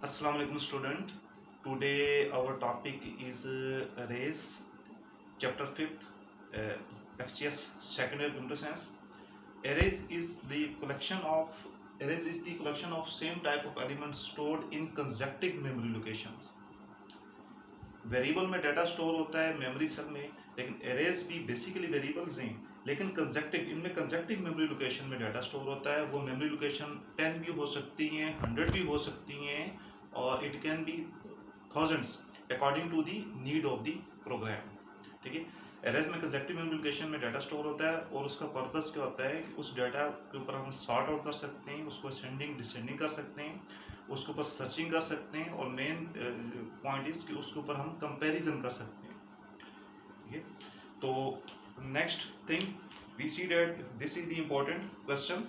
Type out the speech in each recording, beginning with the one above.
Assalamu alaikum student. Today our topic is arrays, chapter 5th, FCS secondary computer science. Arrays is the collection of same type of elements stored in consecutive memory locations. Variable में data store होता है memory cell में, लेकिन arrays भी basically variables हैं, लेकिन conjunctive memory location में data store होता है। वो मेमोरी लोकेशन 10 भी हो सकती हैं, 100 भी हो सकती हैं, और it can be thousands according to the need of the program. ठीक है, एरेज में कंजक्टिव मेमोरी लोकेशन में डाटा स्टोर होता है, और उसका पर्पस क्या होता है कि उस डाटा के ऊपर हम सॉर्ट आउट कर सकते हैं, उसको असेंडिंग डिसेंडिंग कर सकते हैं, उसके ऊपर सर्चिंग कर सकते हैं, और मेन पॉइंट इज कि उसके ऊपर हम कंपैरिजन कर सकते हैं। ठीक है, तो next thing we see that this is the important question,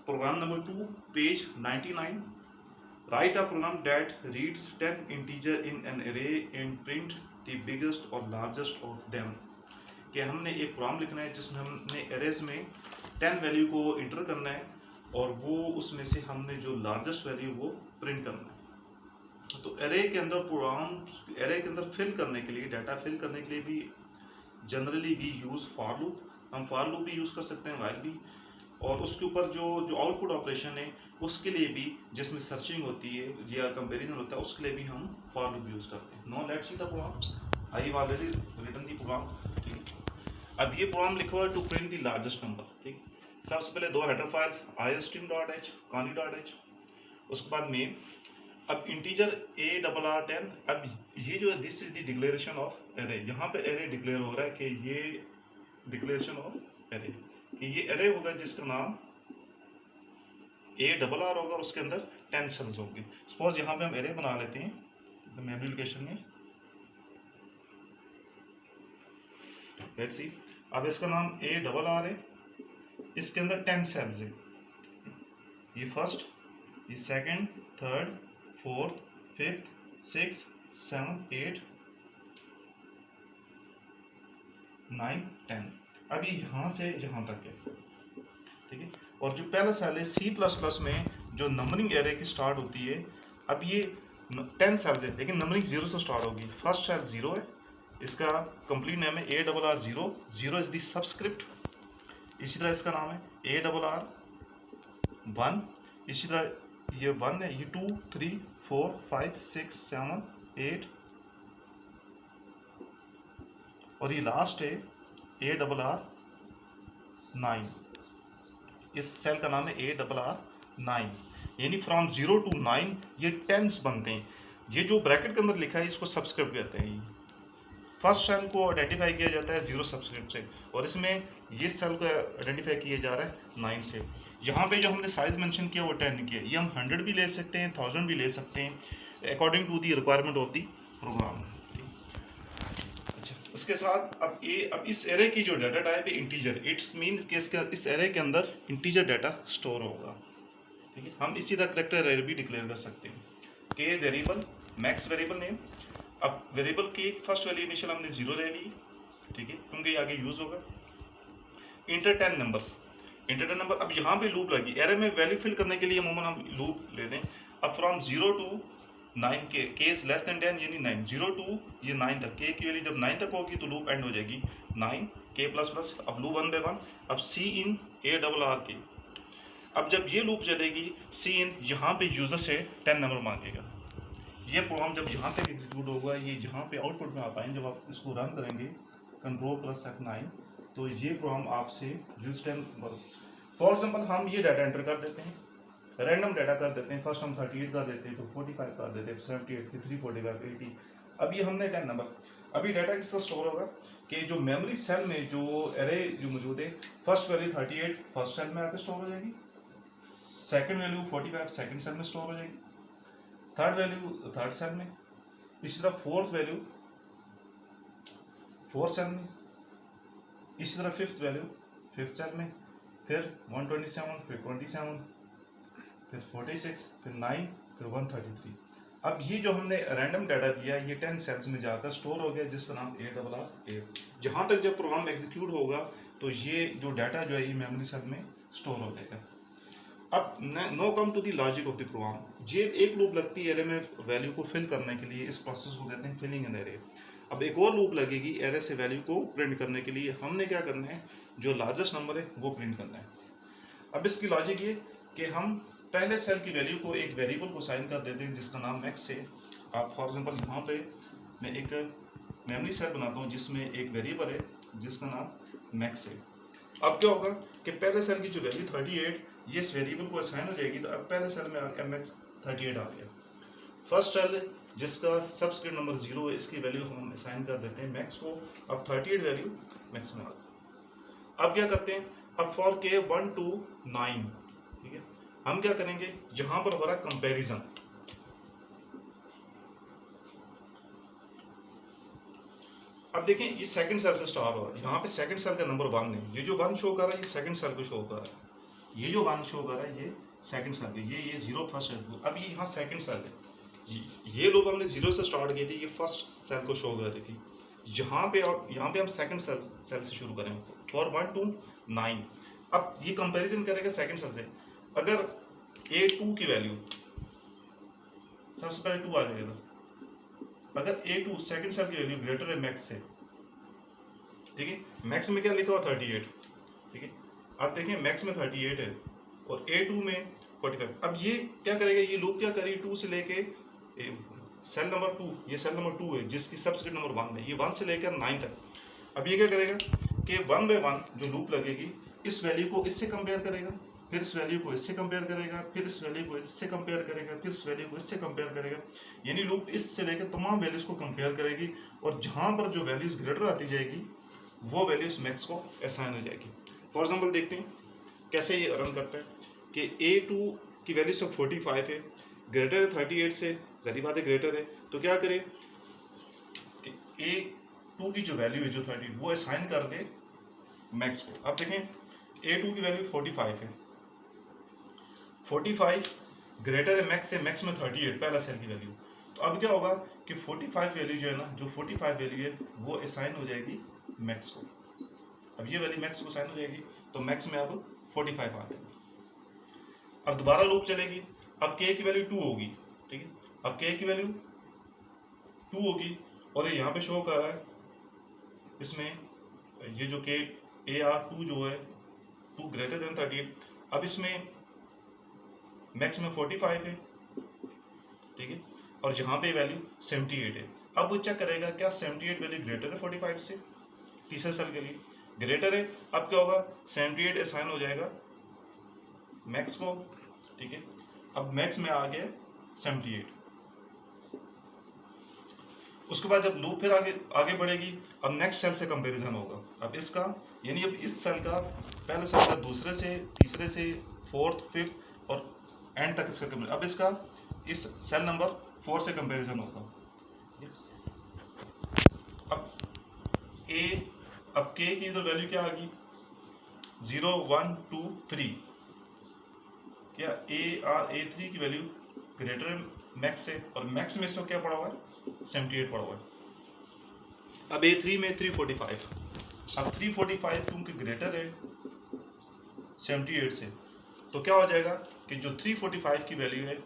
program number 2 page 99। Write a program that reads 10 integer in an array and print the biggest और लार्जेस्ट ऑफ देम। कि हमने एक प्रोग्राम लिखना है जिसमें हमने एरेज में 10 value को इंटर करना है, और वो उसमें से हमने जो लार्जेस्ट वैल्यू वो प्रिंट करना है। तो एरे के अंदर फिल करने के लिए, डाटा फिल करने के लिए भी generally we use for loop. हम फॉर लूप भी यूज कर सकते हैं, व्हाइल भी, और उसके ऊपर जो आउटपुट ऑपरेशन है उसके लिए भी, जिसमें सर्चिंग होती है या कंपैरिजन होता है, उसके लिए भी हम फॉर लूप यूज करते हैं। No let's see the program. I have already written the program. ठीक, अब ये प्रोग्राम लिखा हुआ है to print the largest number. ठीक, सबसे पहले दो हेडर फाइल्स iostream.h, conny.h, उसके बाद मेन। अब इंटीजर ARR10, अब ये जो है this is the declaration of array. यहाँ पे एरे डिक्लेयर हो रहा है कि ये डिक्लेरेशन ऑफ एरे, कि ये एरे होगा जिसका नाम ARR होगा, उसके अंदर 10 सेल्स होंगे। सपोज यहाँ पे हम एरे बना लेते हैं मेमोरी लोकेशन में, लेट्स सी। अब इसका नाम ARR है, इसके अंदर 10 सेल्स है। ये फर्स्ट, ये सेकंड, थर्ड, फोर्थ, फिफ्थ, 6, 7, 8, 9, 10। अब ये यहाँ से यहाँ तक है। ठीक है, और जो पहला सेल है C++ में जो नंबरिंग एरे की स्टार्ट होती है, अब ये 10 सेल्स है, लेकिन नंबरिंग 0 से स्टार्ट होगी। फर्स्ट सेल 0 है, इसका कंप्लीट नेम है ARR0, 0 इज द सबस्क्रिप्ट। इसी तरह इसका नाम है ARR1, इसी तरह ये 1 है, ये 2, 3, 4, 5, 6, 7, 8, और ये लास्ट है ARR9। इस सेल का नाम है ARR9। यानी फ्रॉम 0 to 9 ये 10s बनते हैं। ये जो ब्रैकेट के अंदर लिखा है इसको सबस्क्रिप्ट कहते हैं। फर्स्ट सेल को आइडेंटिफाई किया जाता है 0 सबस्क्रिप्ट से, और इसमें ये सेल को आइडेंटिफाई किया जा रहा है 9 से। यहाँ पे जो हमने साइज मेंशन किया वो 10 किया। ये हम 100 भी ले सकते हैं, 1000 भी ले सकते हैं, according to the requirement of the program. अच्छा, उसके साथ अब इस एरे की जो डाटा टाइप है इंटीजर, इट्स मीन कि इस एरे के अंदर इंटीजर डाटा स्टोर होगा। ठीक है, हम इसी तरह करेक्टर एरे भी डिक्लेयर कर सकते हैं कि वेरिएबल मैक्स वेरिएबल नेम। अब वेरिएबल की फर्स्ट वैल्यू इनिशियल हमने 0 ले ली, ठीक है, क्योंकि आगे यूज होगा। Inter 10 number. अब यहाँ पे लूप लगी, एरे में वैल्यू फिल करने के लिए अमूमन हम लूप लेते हैं। अब फ्रॉम 0 to 9 के इज लेस देन 10, यानी 9, 0 to ये 9 तक, के की वैल्यू जब 9 तक होगी तो लूप एंड हो जाएगी 9 k++। अब लूप 1 by 1। अब सी इन ARR के, अब जब ये लूप चलेगी सी इन, यहाँ पे यूजर से 10 नंबर मांगेगा। ये प्रोग्राम जब यहाँ तक एग्जीक्यूट होगा, ये यहाँ पे आउटपुट में आ पाएंगे, जब आप इसको रन करेंगे Ctrl+F9, तो ये प्रोग्राम आपसे यूज 10 नंबर। फॉर एग्जाम्पल हम ये डाटा एंटर कर देते हैं, रैंडम डाटा कर देते हैं। फर्स्ट हम 38 कर देते हैं, फिर 45 कर देते हैं, 78, फिर 345, 80। अब ये हमने 10 नंबर। अभी डाटा किस तरह स्टोर होगा कि जो मेमोरी सेल में जो एरे जो मौजूद है, फर्स्ट वैल्यू 38 फर्स्ट सेल में आकर स्टोर हो जाएगी, सेकंड वैल्यू 45 सेकंड सेल में स्टोर हो जाएगी, थर्ड वैल्यू थर्ड सेल में, इसी तरह फोर्थ वैल्यू फोर्थ सेल में, इसी तरह फिफ्थ वैल्यू फिफ्थ सेल में, फिर 127, फिर 27, फिर 46, फिर 9, फिर 133। अब ये जो हमने रैंडम डाटा दिया ये 10 सेल्स में जाकर स्टोर हो गया, जिसका नाम ARR8। जहाँ तक जब प्रोग्राम एग्जीक्यूट होगा तो ये जो डाटा जो है ये मेमोरी सेल में स्टोर हो जाएगा। अब no come to the logic of the program. ये एक लूप लगती है एरे में वैल्यू को फिल करने के लिए, इस प्रोसेस को कहते हैं फिलिंग एन एरे। अब एक और लूप लगेगी एरे से वैल्यू को प्रिंट करने के लिए। हमने क्या करना है, जो लार्जेस्ट नंबर है वो प्रिंट करना है। अब इसकी लॉजिक ये कि हम पहले सेल की वैल्यू को एक वेरिएबल को साइन कर देते हैं जिसका नाम मैक्स है। आप फॉर एग्जांपल यहाँ पे मैं एक मेमोरी सेल बनाता हूँ जिसमें एक वेरिएबल है जिसका नाम मैक्स है। अब क्या होगा कि पहले सेल की जो वैल्यू 38 ये इस वेरिएबल को असाइन हो जाएगी। तो अब पहले सेल में एम एक्स 38 आ गया। फर्स्ट सेल जिसका सबस्क्रिप्ट नंबर 0 है, इसकी वैल्यू हम असाइन कर देते हैं मैक्स को। अब 38 वैल्यू मैक्स में आ गई। अब क्या करते हैं, अब फॉर के 1 to 9, ठीक है, हम क्या करेंगे, जहां पर हो रहा है कंपेरिजन, अब देखें ये सेकंड सेल से स्टार्ट हो रहा है। यहाँ पे सेकंड सेल का नंबर 1 है, ये जो 1 शो कर रहा है ये सेकंड सेल को शो कर रहा है। ये जो 1 शो कर रहा है ये सेकंड सेल है, ये 0 फर्स्ट सेल। अब ये यहाँ सेकंड सेल है, ये लूप हमने 0 से स्टार्ट की थी, ये फर्स्ट सेल को शो कर रही थी। यहाँ पे और यहाँ पे हम सेकंड सेल से शुरू करें फॉर 1 to 9। अब ये कंपैरिजन करेगा सेकंड सेल से। अगर A2 की वैल्यू, सबसे पहले 2 आ जाएगा। अगर A2 सेकंड सेल की वैल्यू ग्रेटर है मैक्स से, ठीक है, मैक्स में क्या लिखा हुआ 38, ठीक है, अब देखें मैक्स में 38 है और A2 में 45। अब ये क्या करेगा, ये लूप क्या करेगी 2 से लेके सेल नंबर 2, ये सेल नंबर 2 है जिसकी सबस्क्रिप्ट नंबर 1 है, ये 1 से लेकर 9 तक। अब ये क्या करेगा कि 1 बाय 1 जो लूप लगेगी इस वैल्यू को इससे कंपेयर करेगा, फिर इस वैल्यू को इससे कंपेयर करेगा, फिर इस वैल्यू को इससे कंपेयर करेगा, फिर इस वैल्यू को इससे कंपेयर करेगा। यानी लूप इससे लेकर तमाम वैल्यूज को कंपेयर करेगी और जहां पर जो वैल्यूज ग्रेटर आती जाएगी वो वैल्यूज मैक्स को असाइन हो जाएगी। फॉर एग्जाम्पल देखते हैं कैसे ये रन करता है कि A2 की वैल्यू सब 45 है, ग्रेटर है 38 से, जरी बात है ग्रेटर है, तो क्या करे कि A2 की जो वैल्यू है जो 30 वो असाइन कर दे मैक्स को। अब देखें A2 की वैल्यू 45 है, 45 ग्रेटर है मैक्स से, मैक्स में 38 पहला सेल की वैल्यू। तो अब क्या होगा कि 45 वैल्यू जो है ना, जो 45 वैल्यू है वो असाइन हो जाएगी मैक्स को। अब ये वैल्यू मैक्स को असाइन हो जाएगी तो मैक्स में अब 45 आ जाएगा। अब दोबारा लूप चलेगी। अब k की वैल्यू 2 होगी, ठीक है, अब k की वैल्यू 2 होगी और ये यहाँ पे शो कर रहा है इसमें ये जो k AR2 जो है 2 ग्रेटर देन 38। अब इसमें मैक्स में 45 है, ठीक है, और यहाँ पे वैल्यू 78 है। अब वो चेक करेगा क्या 78 वैल्यू ग्रेटर है 45 से, तीसरे सेल के लिए ग्रेटर है। अब क्या होगा 78 असाइन हो जाएगा मैक्स को, ठीक है, अब मैक्स में आ गया 78। उसके बाद जब लूप फिर आगे बढ़ेगी, अब नेक्स्ट सेल से कंपैरिजन होगा। अब इसका यानी अब इस सेल का पहले सेल का दूसरे से, तीसरे से, फोर्थ, फिफ्थ और एंड तक इसका कंपैरिजन। अब इसका इस सेल नंबर 4 से कंपैरिजन होगा। अब k की इधर वैल्यू क्या आ गई 0 1 2 3, क्या A3 की वैल्यू ग्रेटर है मैक्स से और मैक्स में इसको क्या पड़ा हुआ है 78 पड़ा हुआ है। अब A3 में 345, अब 345 क्योंकि ग्रेटर है 78 से, तो क्या हो जाएगा कि जो 345 की वैल्यू है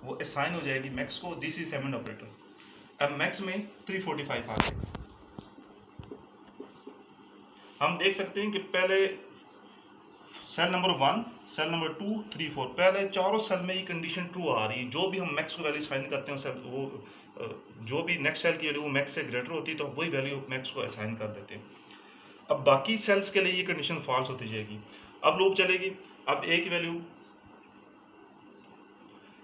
वो असाइन हो जाएगी मैक्स को। This is seven operator. अब मैक्स में 345 आ गया। हम देख सकते हैं कि पहले सेल नंबर 1, सेल नंबर 2, 3, 4, पहले चारों सेल में ये कंडीशन ट्रू आ रही है। जो भी हम मैक्स को वैल्यू असाइन करते हैं सेल वो जो भी नेक्स्ट सेल की वैल्यू वो मैक्स से ग्रेटर होती है तो वही वैल्यू मैक्स को असाइन कर देते हैं। अब बाकी सेल्स के लिए ये कंडीशन फॉल्स होती जाएगी। अब लूप चलेगी। अब ए की वैल्यू,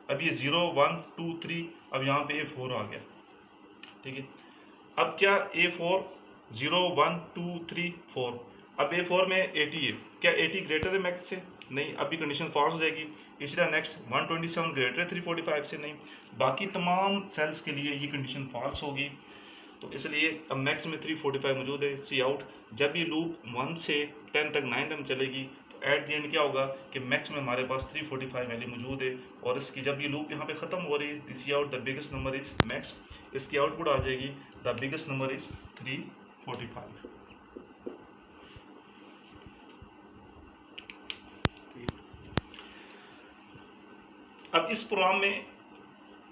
अब ये 0 1 2 3, अब यहाँ पे A4 आ गया, ठीक है। अब क्या A4 0 1 2 3 4, अब A4 में 80 है, क्या 80 ग्रेटर है मैक्स से, नहीं, अभी कंडीशन फॉल्स हो जाएगी। इसलिए नेक्स्ट 127 ग्रेटर है 345 से, नहीं। बाकी तमाम सेल्स के लिए ये कंडीशन फॉल्स होगी, तो इसलिए अब मैक्स में 345 मौजूद है। See out. जब ये लूप 1 से 10 तक 9 टाइम चलेगी तो एट द एंड क्या होगा कि मैक्स में हमारे पास 345 वैल्यू मौजूद है। और इसकी जब ये लूप यहाँ पे ख़त्म हो रही है, see out the biggest number is max, इसकी आउटपुट आ जाएगी द बिगेस्ट नंबर इज 345। अब इस प्रोग्राम में,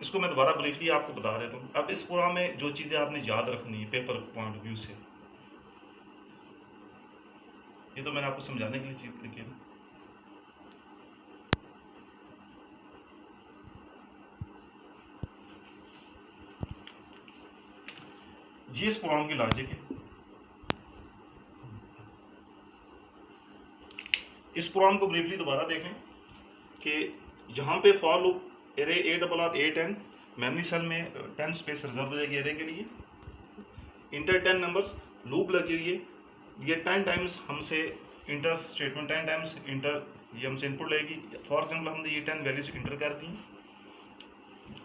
इसको मैं दोबारा ब्रीफली आपको बता देता हूँ। अब इस प्रोग्राम में जो चीज़ें आपने याद रखनी है पेपर पॉइंट ऑफ व्यू से, ये तो मैंने आपको समझाने के लिए चीज़ लिखी है। ये इस प्रोग्राम की लॉजिक है। इस प्रोग्राम को ब्रीफली दोबारा देखें कि यहाँ पे for loop array A+R8N memory cell में 10 स्पेस रिजर्व हो जाएगी एरे के लिए, इंटर 10 नंबर्स लूप लगी हुई है, ये 10 टाइम्स हमसे इंटर स्टेटमेंट 10 टाइम्स इंटर ये हमसे इनपुट लेगी। फॉर एग्जाम्पल हमने ये 10 वैल्यूज इंटर कर दी,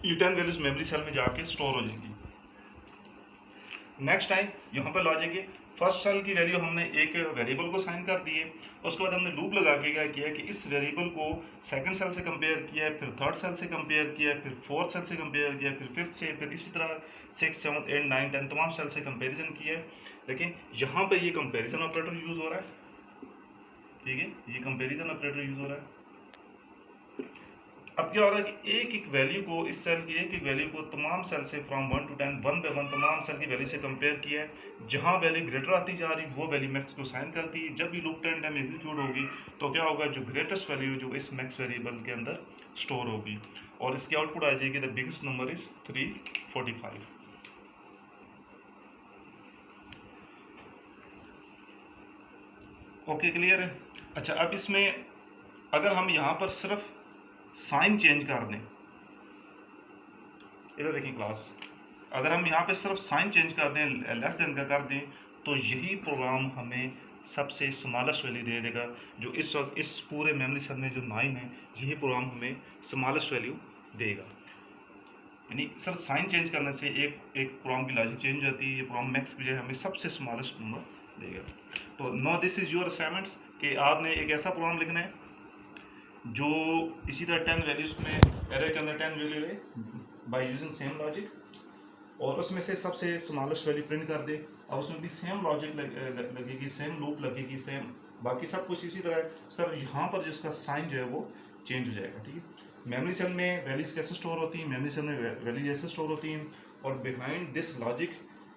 ये 10 वैल्यूज मेमोरी सेल में जाके स्टोर हो जाएंगी। नेक्स्ट टाइम यहाँ पर लॉजिक है, फर्स्ट सेल की वैल्यू हमने एक वेरिएबल को साइन कर दी है, उसके बाद हमने लूप लगा के क्या किया कि इस वेरिएबल को सेकंड सेल से कंपेयर किया है, फिर थर्ड सेल से कंपेयर किया है, फिर फोर्थ सेल से कंपेयर किया है, फिर फिफ्थ से, फिर इसी तरह 6, 7, 8, 9, 10 तमाम सेल से कंपेरिजन किया है। लेकिन यहाँ पर ये कंपेरिजन ऑपरेटर यूज हो रहा है, ठीक है, ये कंपेरिजन ऑपरेटर यूज हो रहा है। अब क्या हो रहा है कि एक एक वैल्यू को, इस सेल की एक एक वैल्यू को तमाम सेल से फ्रॉम 1 to 10 1 पे 1 तमाम सेल की वैल्यू से कंपेयर किया है। जहां वैल्यू ग्रेटर आती जा रही वो वैल्यू मैक्स को साइन करती है। जब भी लूप 10 टाइम एग्जीक्यूट होगी तो क्या होगा, जो ग्रेटेस्ट वैल्यू जो इस मैक्स वेरिएबल के अंदर स्टोर होगी और इसकी आउटपुट आ जाएगी the biggest number is 345। Okay, clear है। अच्छा, अब इसमें अगर हम यहाँ पर सिर्फ साइन चेंज कर दें, इधर देखिए क्लास, अगर हम यहाँ पे सिर्फ साइन चेंज कर दें, लेस देन का कर दें, तो यही प्रोग्राम हमें सबसे स्मॉलेस्ट वैल्यू दे देगा। जो इस वक्त इस पूरे मेमोरी सेल में जो 9 है, यही प्रोग्राम हमें स्मॉलेस्ट वैल्यू देगा। यानी सिर्फ साइन चेंज करने से एक प्रोग्राम की लॉजिक चेंज हो जाती है। ये प्रोग्राम मैक्स की बजाय हमें सबसे स्मॉलेस्ट नंबर देगा। तो no this is your assignments कि आपने एक ऐसा प्रोग्राम लिखना है जो इसी तरह 10 वैल्यूज में एरे के अंदर 10 वैल्यू ले बाय यूजिंग सेम लॉजिक, और उसमें से सबसे स्मॉलेस्ट वैल्यू प्रिंट कर दे, और उसमें भी सेम लॉजिक लगेगी, सेम लूप लगेगी, सेम बाकी सब कुछ इसी तरह है। सर यहाँ पर जिसका साइन जो है वो चेंज हो जाएगा, ठीक है। मेमोरी सेल में वैल्यूज कैसे स्टोर होती हैं, मेमोरी सेल में वैल्यूज कैसे स्टोर होती हैं, और बिहाइंड दिस लॉजिक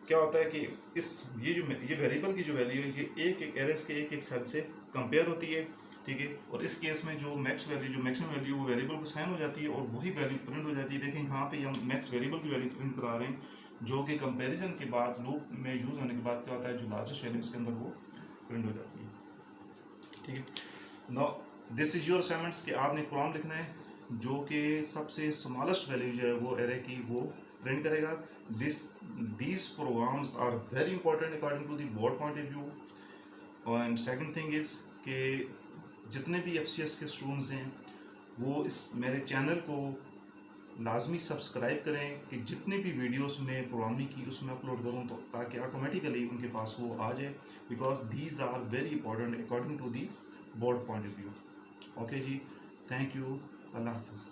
क्या होता है कि इस ये वेरिएबल की जो वैल्यू है ये एक एक एरेस के एक एक सेल से कंपेयर होती है, ठीक है। और इस केस में जो मैक्स वैल्यू, जो मैक्सिमम वैल्यू वो वेरिएबल को साइन हो जाती है और वही वैल्यू प्रिंट हो जाती है। देखें यहाँ पे हम मैक्स वेरिएबल की वैल्यू प्रिंट करा रहे हैं, जो कि कंपैरिजन के बाद लूप में यूज होने के बाद क्या होता है, जो लार्जेस्ट वैल्यू इसके अंदर वो प्रिंट हो जाती है, ठीक है। Now this is your assignments कि आपने प्रोग्राम लिखना है जो कि सबसे स्मॉलेस्ट वैल्यू जो है वो एरे की वो प्रिंट करेगा। These programs are very important according to the board point of view. And second thing is कि जितने भी FCS के स्टूडेंट्स हैं वो इस मेरे चैनल को लाजमी सब्सक्राइब करें कि जितनी भी वीडियोस में प्रोग्रामिंग की उसमें अपलोड करूं तो ताकि ऑटोमेटिकली उनके पास वो आ जाए, because these are very important according to the board point of view. Okay ji, thank you, अल्लाह हाफिज़।